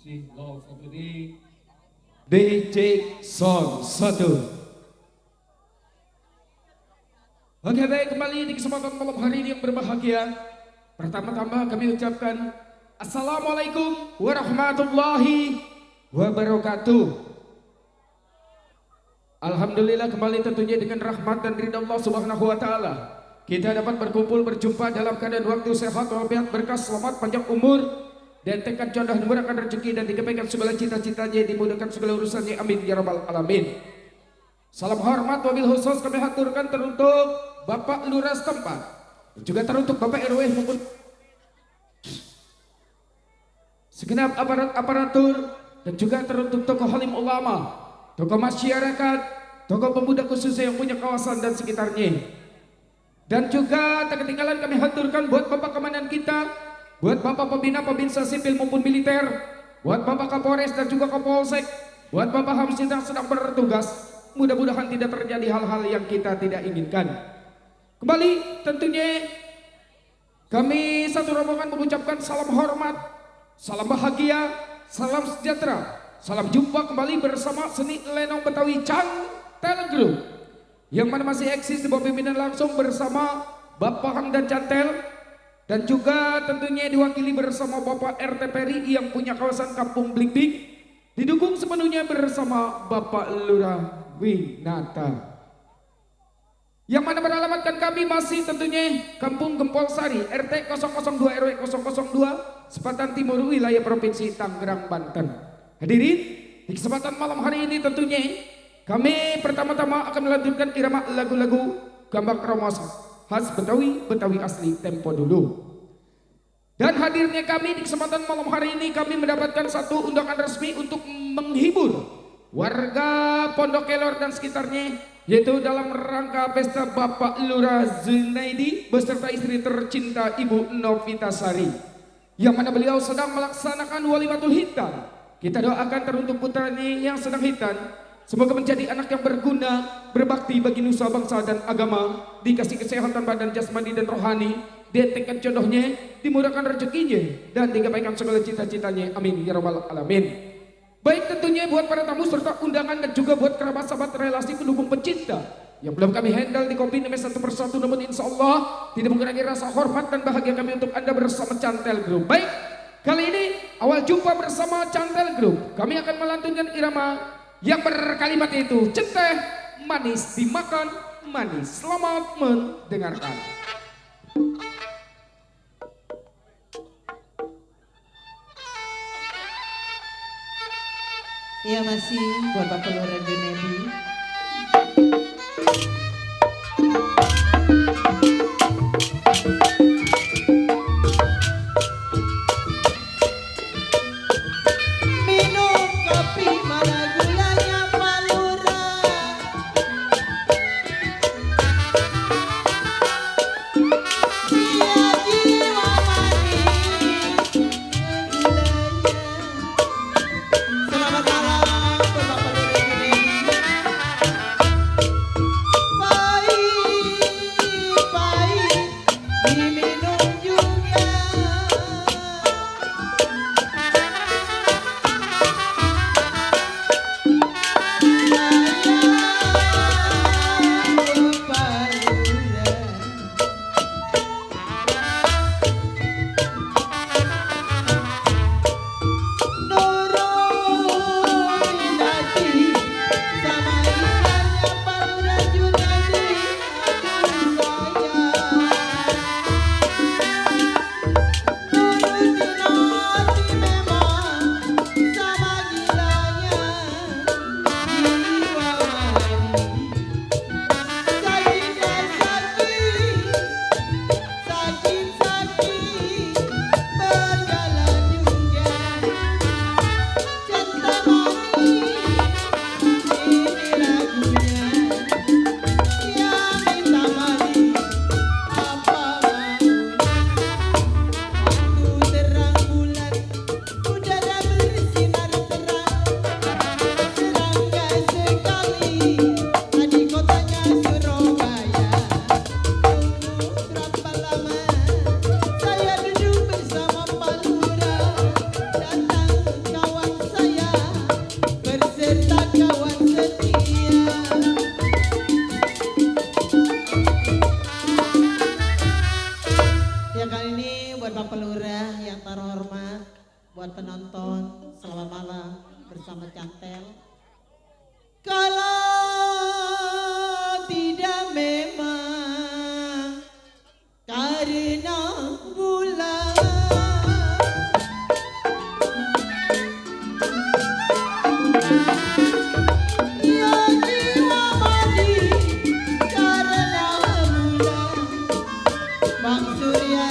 Sing Love Opening DJ Son 1. Oke baik, kembali di kesempatan malam hari ini yang berbahagia. Pertama-tama kami ucapkan Assalamualaikum warahmatullahi wabarakatuh. Alhamdulillah kembali tentunya dengan rahmat dan ridha Allah Subhanahu wa taala. Kita dapat berkumpul berjumpa dalam keadaan waktu sehat walafiat berkah selamat panjang umur dan tekad jodoh dimurahkan rezeki dan digapai segala cita-citanya dimudahkan segala urusannya amin ya rabbal alamin. Salam hormat wabil khusus kami haturkan teruntuk Bapak Lurah setempat, juga teruntuk Bapak RW maupun segenap aparatur dan juga teruntuk tokoh halim ulama, tokoh masyarakat, tokoh pemuda khususnya yang punya kawasan dan sekitarnya. Dan juga tak ketinggalan kami haturkan buat Bapak Komandan kita, buat Bapak Pembina Pembinsa Sipil maupun Militer, buat Bapak Kapolres dan juga Kapolsek, buat Bapak Hamsid yang sedang bertugas. Mudah-mudahan tidak terjadi hal-hal yang kita tidak inginkan. Kembali tentunya kami satu rombongan mengucapkan salam hormat, salam bahagia, salam sejahtera, salam jumpa kembali bersama seni lenong Betawi Cantel Group yang mana masih eksis di bawah pimpinan langsung bersama Bapak Hamdan Cantel dan juga tentunya diwakili bersama Bapak RT Peri yang punya kawasan Kampung Blimbing, didukung sepenuhnya bersama Bapak Lurah Winata. Yang mana beralamatkan kami masih tentunya Kampung Gempol Sari RT 002 RW 002 Sepatan Timur wilayah Provinsi Tangerang Banten. Hadirin, di kesempatan malam hari ini tentunya kami pertama-tama akan melanjutkan irama lagu-lagu Gambang Kromos khas Betawi asli tempo dulu. Dan hadirnya kami di kesempatan malam hari ini kami mendapatkan satu undangan resmi untuk menghibur warga Pondok Kelor dan sekitarnya, yaitu dalam rangka pesta Bapak Lurah Zunaidi beserta istri tercinta Ibu Novitasari, yang mana beliau sedang melaksanakan walimatul hitan. Kita doakan teruntuk putranya yang sedang hitan, semoga menjadi anak yang berguna, berbakti bagi nusa bangsa dan agama, dikasih kesehatan badan jasmani dan rohani, ditekad jodohnya, dimurahkan rezekinya, dan digapaikan segala cita-citanya. Amin ya rabbal alamin. Baik tentunya buat para tamu serta undangan dan juga buat kerabat sahabat relasi pendukung pecinta yang belum kami handle di Kopi Nemes satu persatu, namun insya Allah tidak mengurangi rasa hormat dan bahagia kami untuk Anda bersama Cantel Group. Baik, kali ini awal jumpa bersama Cantel Group, kami akan melantunkan irama yang berkalimat itu ceteh manis dimakan manis. Selamat mendengarkan. Iya masih buat Bapak Lurah Junaidi. Minum kopi mana gulanya Pak Lurah. Dia jiwa manis gulanya. Selamat malam buat Bapak Lurah Junaidi. sama Cantel. Kalau tidak memang karena bulan ya jiwa mati karena bulan Bang Surya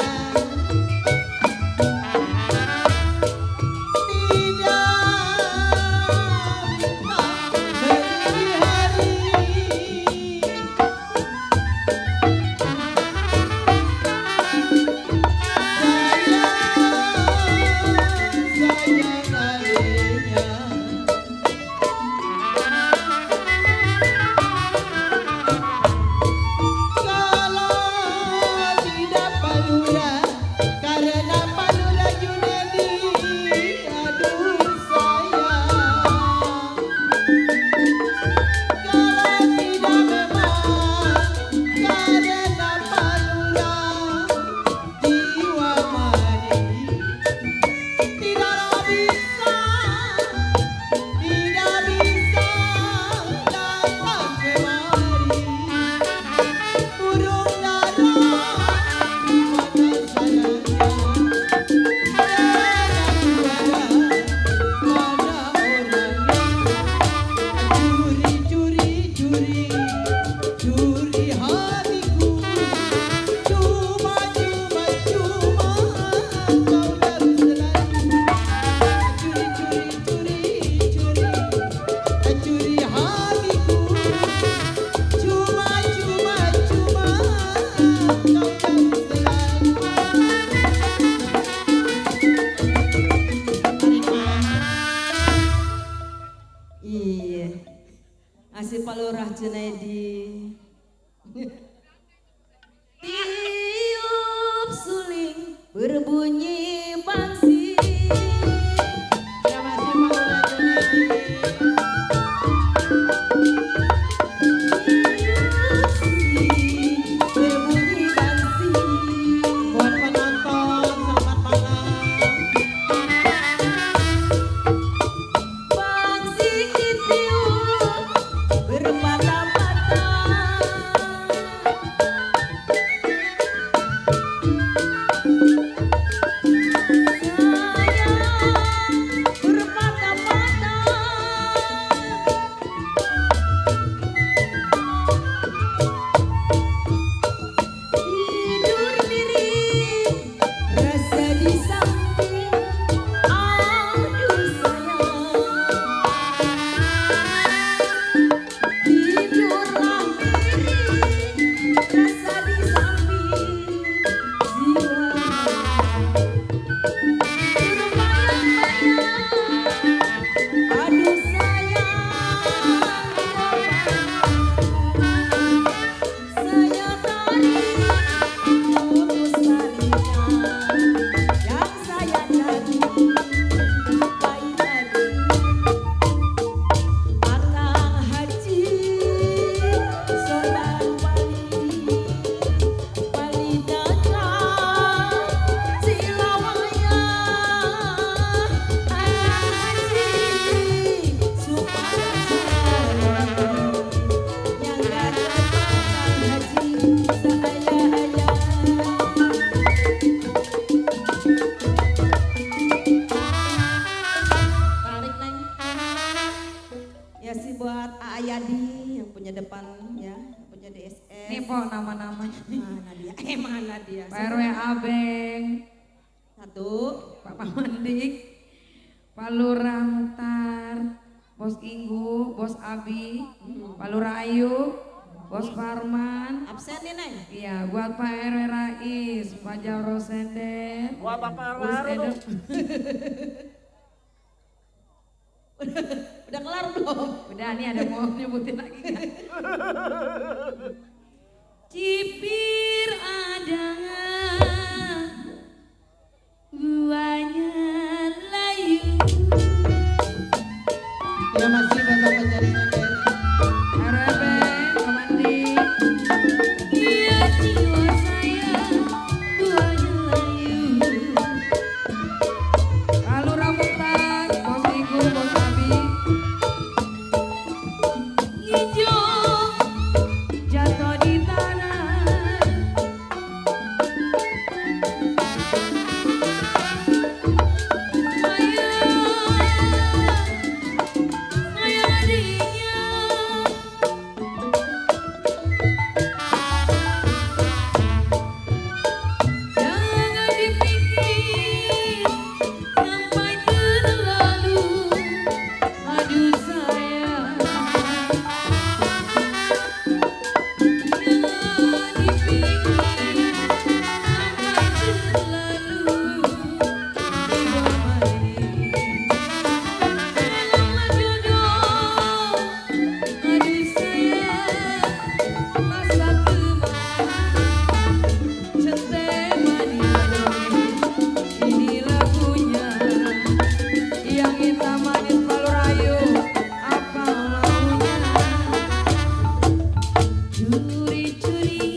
Asih Pak Lurah Junaidi. Tiup suling berbunyi bangsi. Ya masih Pak Lurah Junaidi. Tiup suling berbunyi bangsi. Buat penonton selamat malam. Bangsi ditiup berpatah-patah. Ayadi yang punya depan ya, punya DSS. Nih po nama-namanya. Mana dia? Mana dia? Pak RW Abeng, Satu. Pak Pamandik, Pak Lurah Mutar, Bos Inggu, Bos Abi, Pak Lurah Ayu, Bos Parman. Absen nih Neng. Iya, buat Pak RW Rais, Pak Jauro Sender, Wah, Bapak Bos Edo. Udah kelar belum? Udah nih ada mau nyebutin lagi kan? Cipir ada buahnya layu. Ya masih bapak jaringan dari Harapan Komandi. Dia jiwa saya buahnya layu. Kalau Ramutan, Bos Igu, Bos Abi. Curi-curi,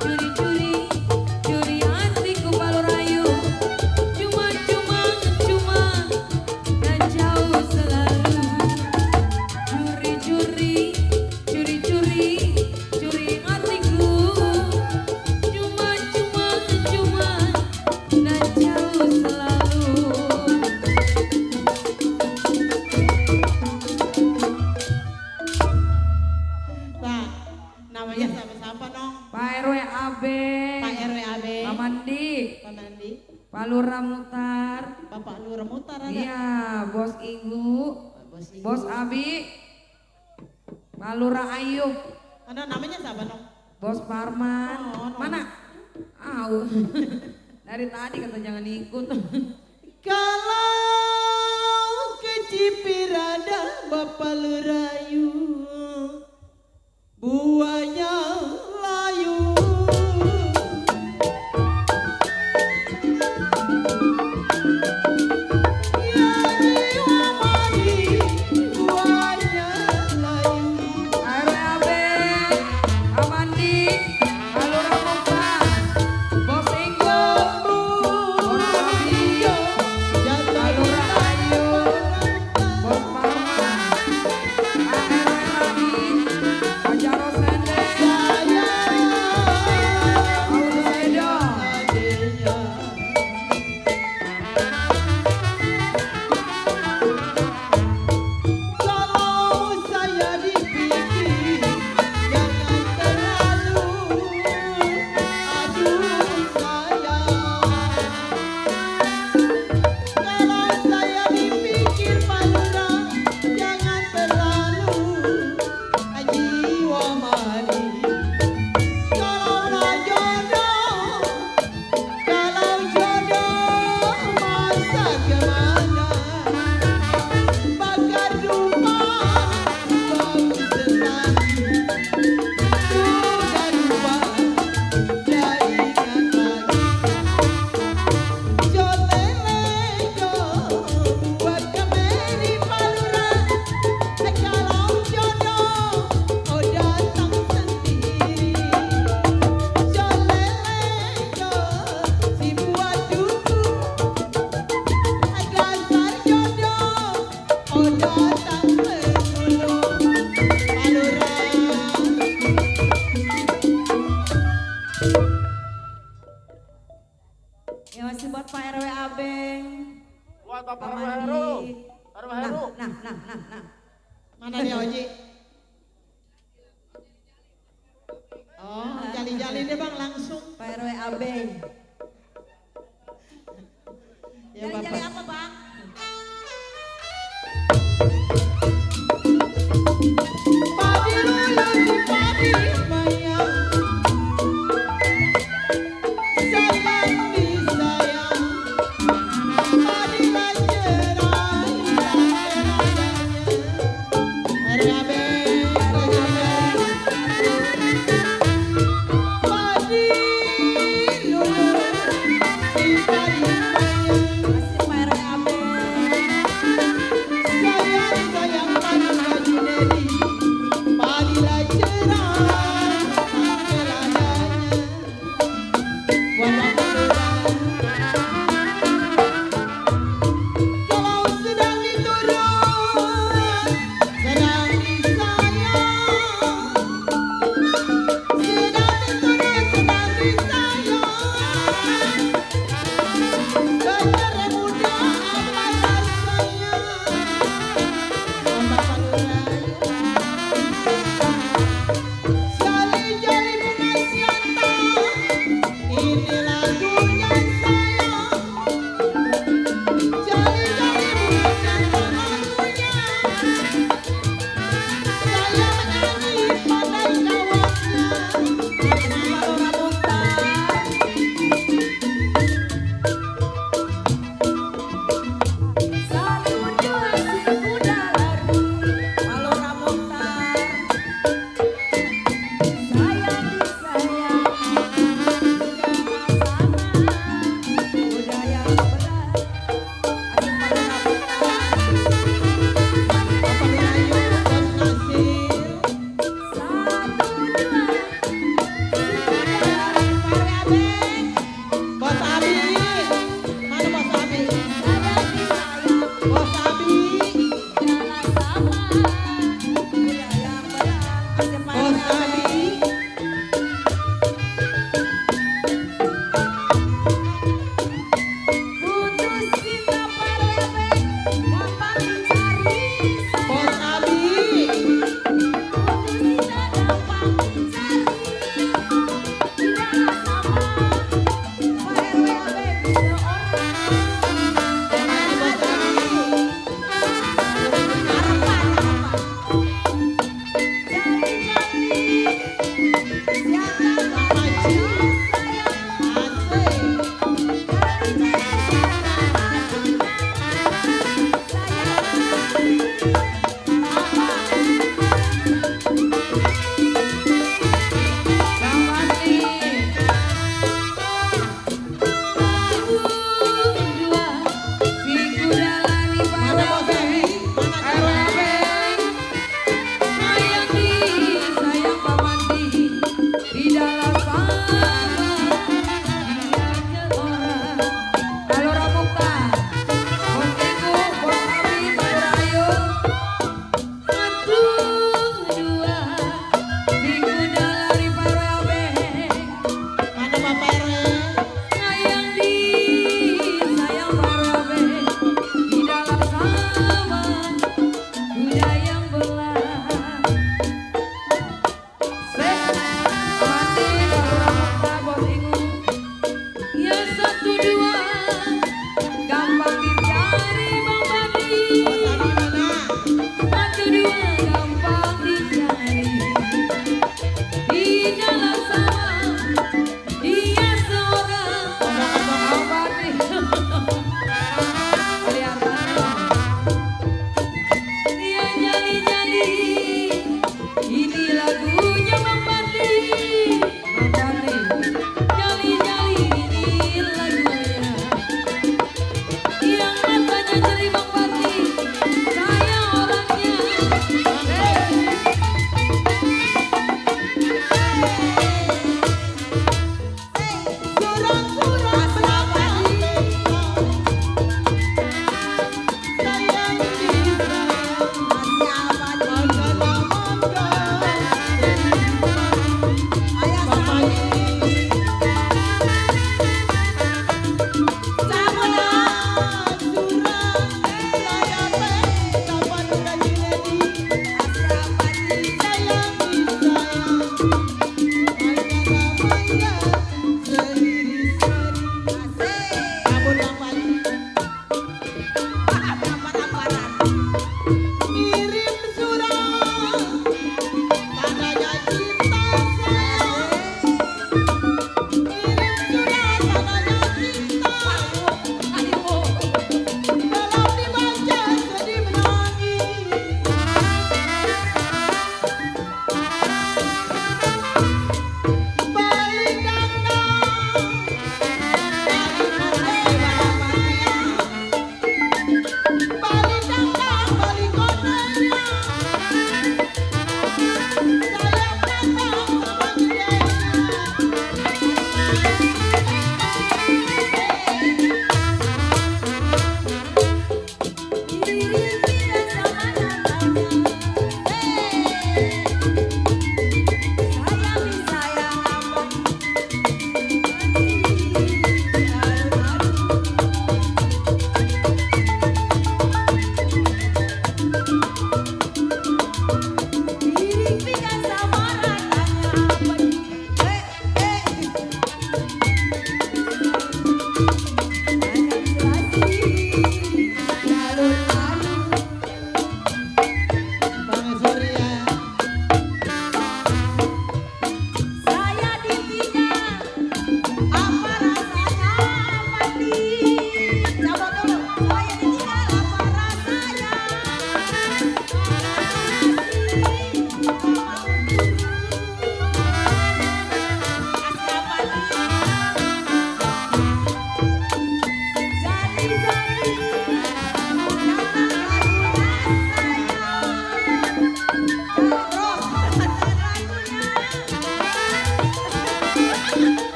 curi-curi, curi hatiku Palurayu. Cuma-cuma, cuma dan jauh selalu. Curi-curi, curi-curi, curi hatiku. Cuma-cuma, cuma dan jauh selalu. Pak, namanya siapa-siapa dong? Pak RW AB, Pak RW AB, Pak Mandi, Pak Mandi, Pak Lurah Mutar, Bapak Lurah Mutar ada. iya, Bos Inggu, Pak Bos Ibu. Bos Abi, Pak Lurah Ayub, Ada namanya siapa dong? Bos Parman. Oh, no. Mana? Au. Dari tadi kata jangan ikut. Kalau ke Cipirada Bapak Lurayu, buahnya layu. Ya jiwa madi, buahnya layu. Pak RW AB, Pak Mandi, Pak Lurah Mutar, Bos Inggu, Bos Abi, Pak Lurah Ayub, Bos Parman, Pak RW Rais, Pak Jaro Sende, Paul Sedo. Kalau saya dipikir jangan terlalu, aduh sayang. Kalau saya dipikir Pak Lurah jangan terlalu, jiwa madi. Kalau jodoh masa kemana? Bakar dupa bau sesali. Sudah lupa dah ingat lagi. Joleleko buat kemeri Pak Lurah. Kalau jodoh datang sendiri. Joleleko si buat duku. Dasar jodoh datang melulu. Pak Lurah. Ya masih buat Pak RW Abeng. Buat Bapak Pak RW Mandi. Heru. RW Heru. Nah. Mana dia Oji? Oh, jali-jali deh Bang langsung. Pak RW Abeng. Ya Bapak. Apa Bang? Padi lulu si padi mayang. Sayang disayang. Padi lancerai RW Abeng. Padi lulu si padi mayang. Masih Pak RW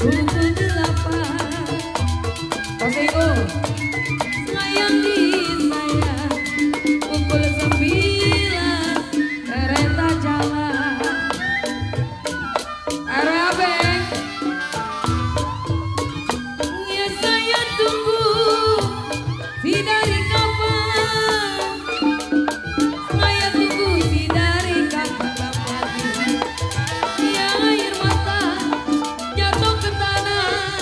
pukul 8. Koseko sayang di saya pukul 9 kereta jalan. Arabeng ya saya tunggu si dari kapan. Saya tunggu si dari kapan lagi. Ya air mata jatuh ke tanah.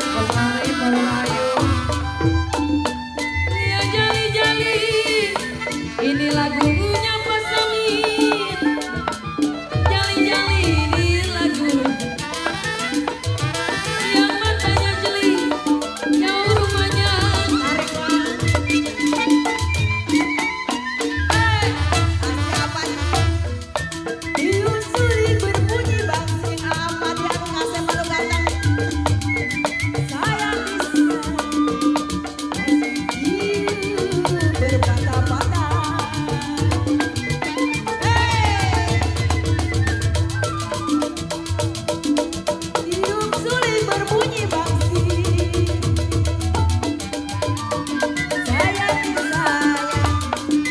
Kemari Melayu. Ya jali-jali ini lagunya Pak Samin. Jali-jali ini lagu yang matanya jeli jauh rumahnya. Tarik Bang. Apa diusuri berbunyi bangsing apa dia ngasih malu ganteng. Saya bisa berpatah-patah. Tiup suling berbunyi bangsing. Saya disayang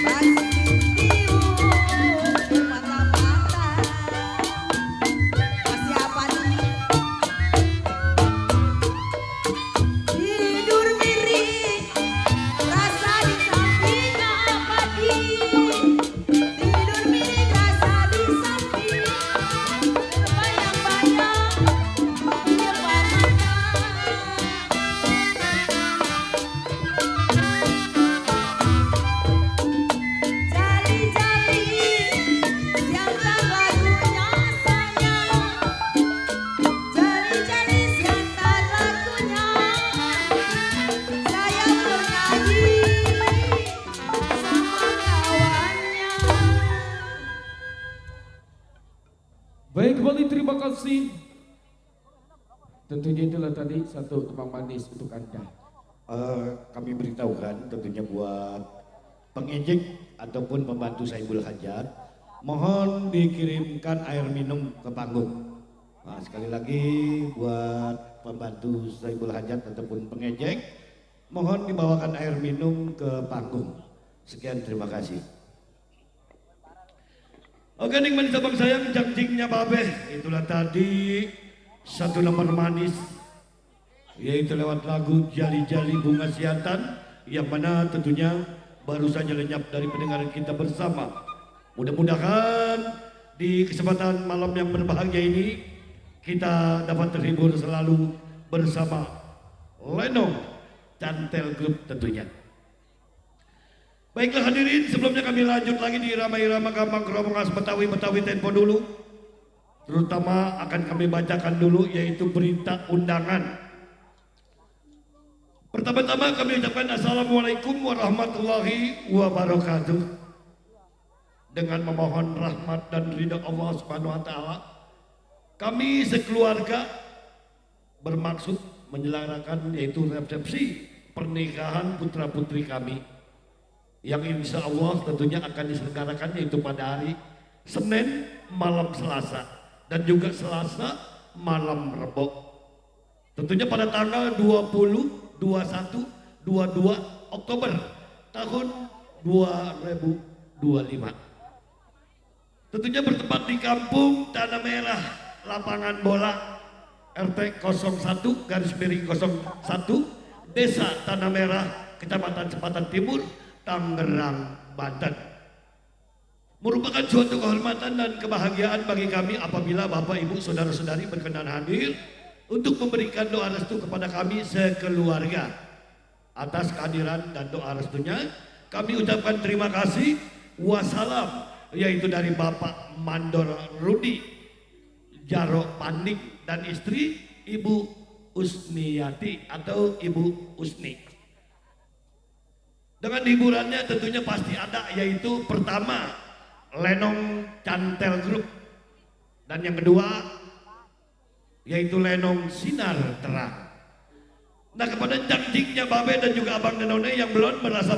bangsing tiup berpatah-patah. Masih apa nih? Tidur miring rasa di samping apa di? Tidur miring rasa di samping terbayang-bayang di depan mata. Jali-jali siantar lagunya sayang. Jali-jali siantar lagunya. Saya bernyanyi sama kawannya. Baik, kembali terima kasih. Tentunya itulah tadi satu tembang manis untuk Anda. Kami beritahukan tentunya buat pengejek ataupun pembantu Saibul Hajat, mohon dikirimkan air minum ke panggung. Nah, sekali lagi buat pembantu Saibul Hajat ataupun pengejek, mohon dibawakan air minum ke panggung. Sekian, terima kasih. Oke, ning manis abang sayang, jangjingnya babe. Itulah tadi satu nomor manis, yaitu lewat lagu Jali-Jali Bunga Siantan, yang mana tentunya baru saja lenyap dari pendengaran kita bersama. Mudah-mudahan di kesempatan malam yang berbahagia ini kita dapat terhibur selalu bersama Lenong Cantel Group tentunya. Baiklah hadirin, sebelumnya kami lanjut lagi di irama-irama Gampang Keromongas Betawi tempo dulu. Terutama akan kami bacakan dulu yaitu berita undangan. Pertama-tama kami ucapkan Assalamualaikum warahmatullahi wabarakatuh. Dengan memohon rahmat dan ridha Allah Subhanahu wa taala, kami sekeluarga bermaksud menyelenggarakan yaitu resepsi pernikahan putra-putri kami yang insya Allah tentunya akan diselenggarakan yaitu pada hari Senin malam Selasa dan juga Selasa malam Rebo. Tentunya pada tanggal 20, 21, 22 Oktober tahun 2025. Tentunya bertempat di Kampung Tanah Merah, Lapangan Bola RT 01/01 Desa Tanah Merah, Kecamatan Cepatan Timur, Tangerang, Banten. Merupakan suatu kehormatan dan kebahagiaan bagi kami apabila Bapak, Ibu, Saudara-saudari berkenan hadir untuk memberikan doa restu kepada kami sekeluarga. Atas kehadiran dan doa restunya kami ucapkan terima kasih. Wassalam, yaitu dari Bapak Mandor Rudi Jaro Pandik dan istri Ibu Usniyati atau Ibu Usni. Dengan hiburannya tentunya pasti ada, yaitu pertama Lenong Cantel Group, dan yang kedua yaitu Lenong Sinar Terang. Nah, kepada jangjingnya Babe dan juga Abang dan None yang belum merasa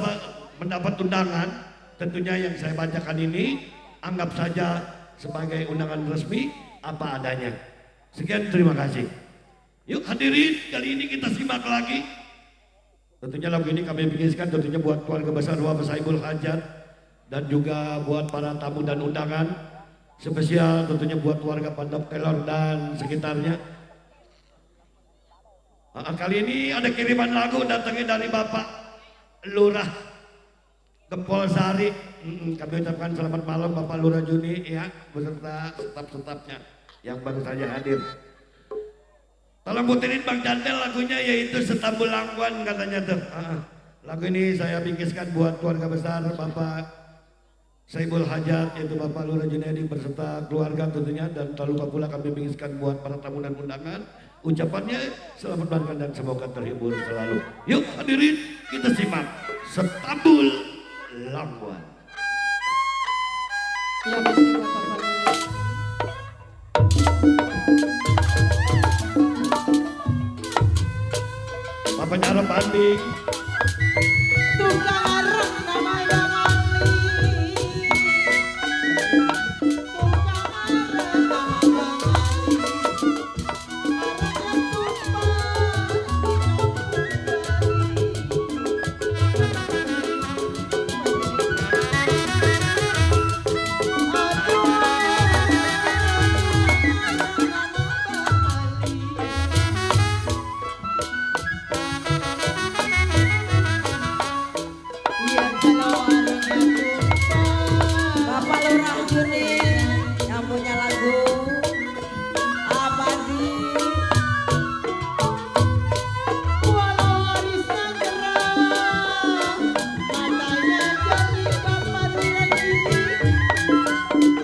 mendapat undangan, tentunya yang saya bacakan ini anggap saja sebagai undangan resmi apa adanya. Sekian, terima kasih. Yuk hadirin, kali ini kita simak lagi. Tentunya lagu ini kami bikinkan tentunya buat keluarga besar Bapak Saibul Hajat dan juga buat para tamu dan undangan. Spesial tentunya buat keluarga Pondok Kelor dan sekitarnya. Kali ini ada kiriman lagu datangnya dari Bapak Lurah Gempol Sari. Kami ucapkan selamat malam Bapak Lurah Juni ya, beserta staf-stafnya yang baru saja hadir. Tolong puterin Bang Candel lagunya yaitu Setambul Langwan katanya tuh. Lagu ini saya bikinkan buat keluarga besar Bapak Saibul Hajat yaitu Bapak Lurah Junaidi beserta keluarga tentunya, dan tak lupa pula kami bikinkan buat para tamu dan undangan. Ucapannya selamat makan dan semoga terhibur selalu. Yuk hadirin kita simak Setambul Langwan. Ya pasti buat Bapak Lurah. Bapaknya Arab Banding. Tukang arep namanya Mali. Tukang arep namanya Mali. Arepnya Bapak Lurah Juni yang punya lagu Abadi. walau arisan gerah, katanya jadi Bapak Lurah Juni.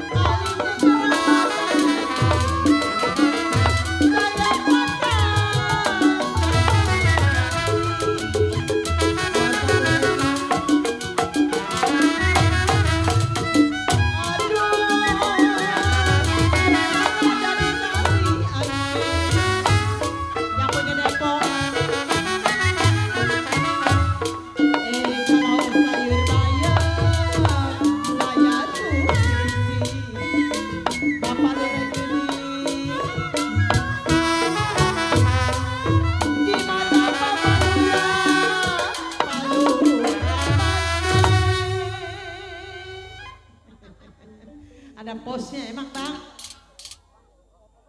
Kali kegerah, saya yang punya Depok. Kalau sayur bayam, saya tuh Bapak Lurah Juni. Gimana Bapak Lurah? Ada posnya emang Bang.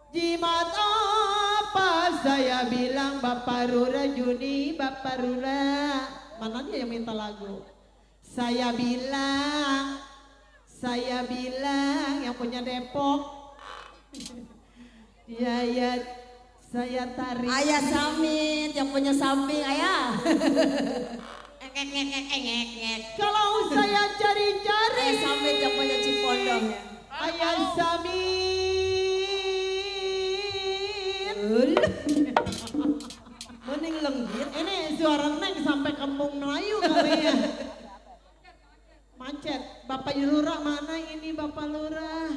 Jimat apa saya bilang Bapak Lurah Juni, Bapak Lurah. Mana dia yang minta lagu? Saya bilang yang punya Depok. Ya, saya tarik. Ayah Samin yang punya samping ayah. Kalau saya cari-cari. Ayah Samin yang punya Cipondoh ya. Ayah Samin. Mending lenggit. Ini suara Neng sampai kampung Melayu kali ya. Macet. Bapak Lurah mana ini Bapak Lurah?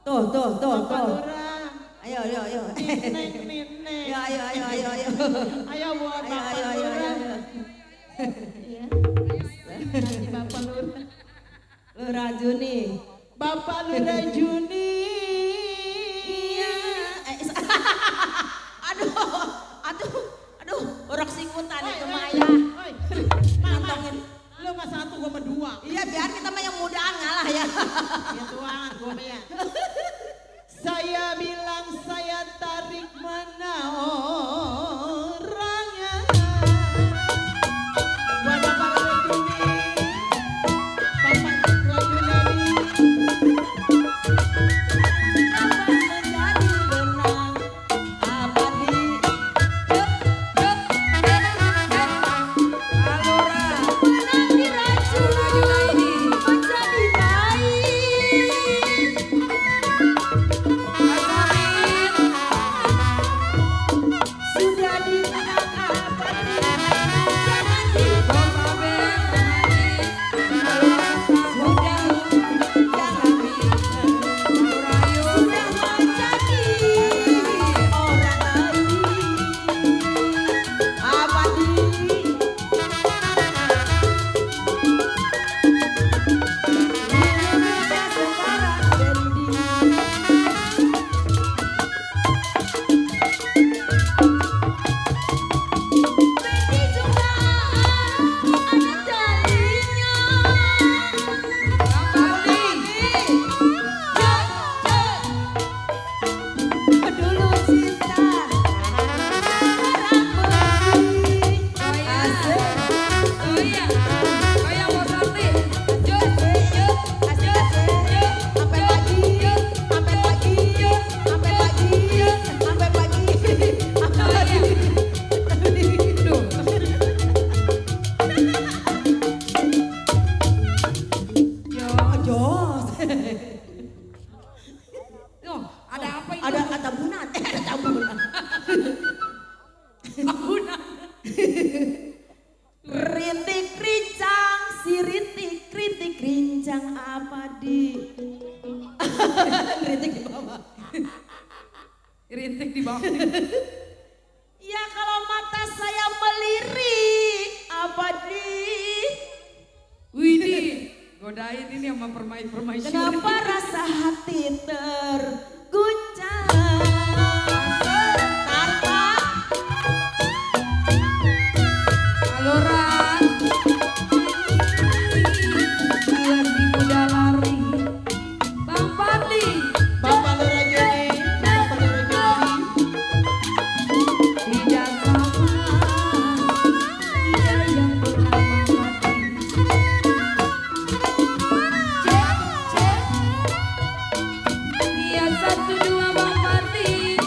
Tuh. Bapak Lurah. Ayo. Neng. Ya, ayo. Ayo buat Bapak Ayo. Lurah. Iya. Kasih Bapak Lurah. Lurah Juni. Bapak Lurah Juni. Iya. Aduh, orok singkutan itu mah ayah. Nantongin. Lu mah satu gua mah dua. Iya, biar kita mah yang mudaan ngalah ya. Ya Tuhan, gua mah ya. Saya bilang saya tarik mana orangnya. Buat Bapak Lurah Juni. Bapak Lurah Juni. Rintik di bawah. Ya kalau mata saya melirik, apa nih? Widih, godain ini sama permaisuri. Kenapa rasa hati terguncang? Tarpa, Aluran. Lagi udah lari. Bang Fadli. Bapak Lura Juni, Bapak Lura Juni. Tidak sama dia yang bernama Fadli. Dia 1, 2 Bang Fadli.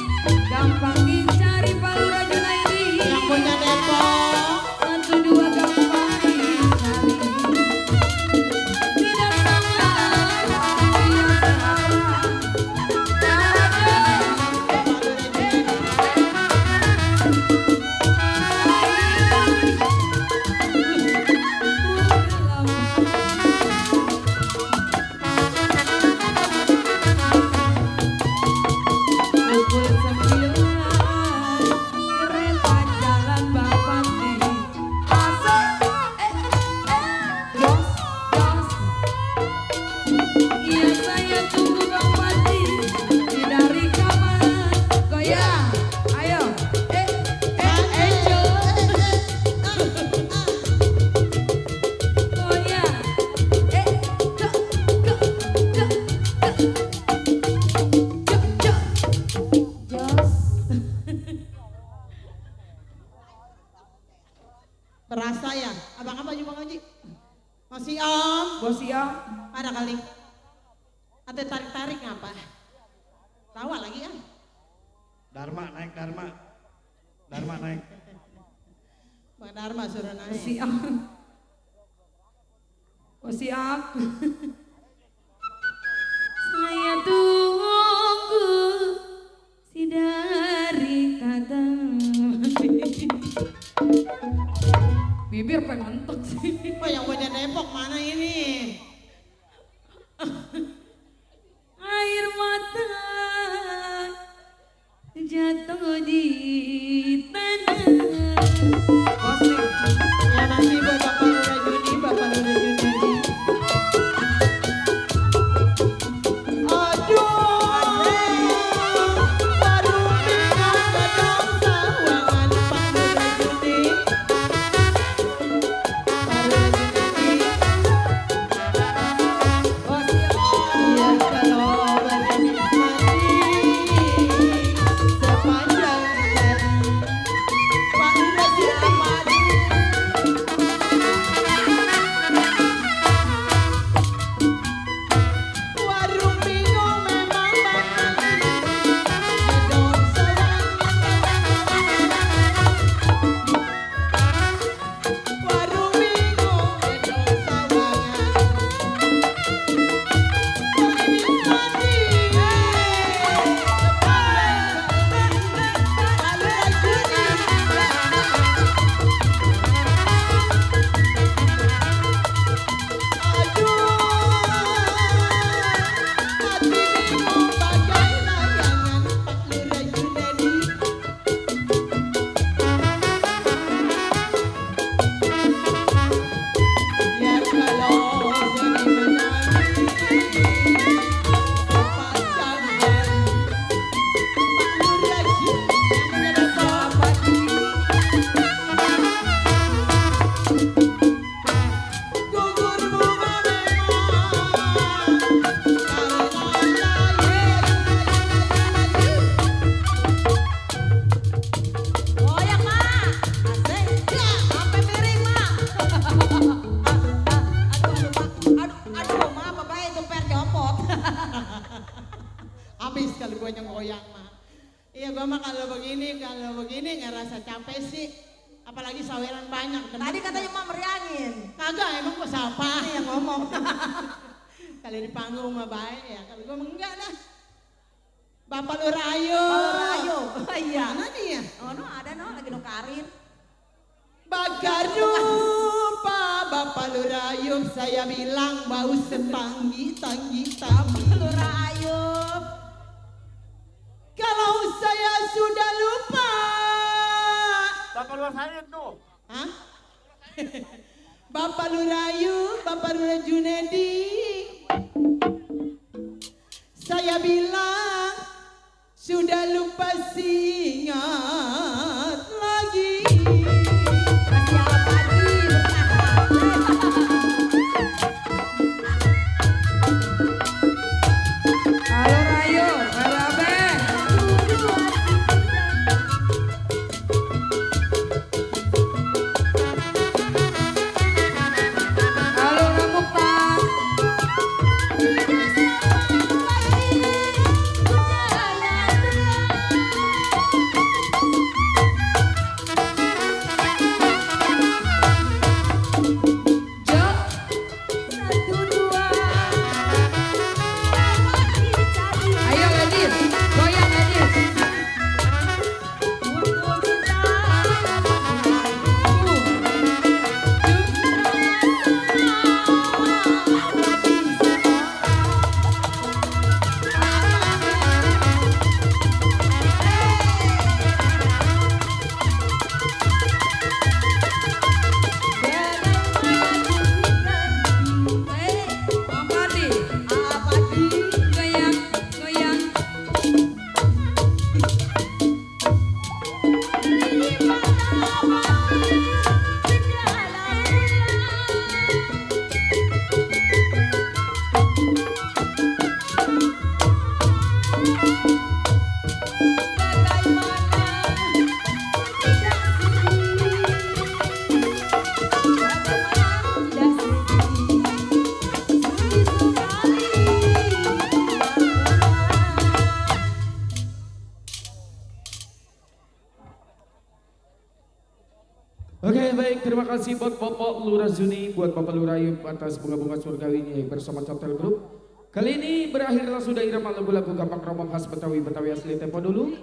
Gampang dicari Pak Lurah Junaidi. Yang punya Depok. 1, 2 gampang dicari. Tidak sama, tidak sama. Pukul 9 kereta jalan Bang Fadli. Asik, jos, jos. Iya saya tunggu Bang Fadli dari kamar. Goyang, ayo. Goyang. Jos. Berasa ya? Abang apa juga Bang Haji? Masih Om? Bos siap. Ada kali. Ate tarik-tarik ngapa? Tawa lagi ya? Dharma naik Dharma. Dharma naik. Bang Dharma suruh naik. Siap. Oh siap. Saya tunggu si dari kata. Bibir pengen mentok sih. Oh yang punya Depok mana ini? Air mata jatuh di tanah. Kosek. Ya masih buat Bapak Lura Juni, Bapak Lura Juni. Aduh, baru bingung gedong sawangan Pak Lura Juni. Pak Lura Juni. Oh siap. Iya kalau menikmati sepanjang hari. Pak Lura Juni. Warung bingung memang banget. Gedong sawangan. Warung bingung gedong goyang mak. Asik, ya, sampai miring mak. Aduh mak, apa baik itu per jopot. Habis kalau gue goyang mah. Iya gue mah kalau begini ngerasa capek sih. Apalagi saweran banyak. Tadi katanya mak meriangin. Kagak emang gue siapa? Ini yang ngomong. Kalau di panggung mah baik ya. Kalau gue mah enggak lah. Bapak Lurayu. Ayo, iya. Mana nih ya? Oh no, ada no, lagi no karir. Bagarupa Bapak Lurayu. Saya bilang bau setanggi. Lurah Ayub. Kalau saya sudah lupa. Bapak luar saya tuh. Hah? Bapak Lurayu, Bapak Lura Junedi. Saya bilang sudah lupa ingat lagi. Masih apa nih bertahan. Halo Rayu, halo Abe. Halo Ramuktan. Jo, ayo ladies, goyang ladies. Mama di, goyang, goyang. Oke baik, terima kasih buat Bapak Lurah Zuni, buat Bapak Lurayu atas bunga-bunga surgawinya bersama Cantel Group. Kali ini berakhirlah sudah irama lagu-lagu gampang romong khas Betawi asli tempo dulu.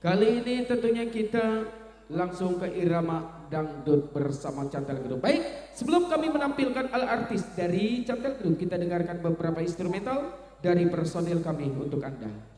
Kali ini tentunya kita langsung ke irama dangdut bersama Cantel Group. Baik, sebelum kami menampilkan artis dari Cantel Group, kita dengarkan beberapa instrumental dari personil kami untuk Anda.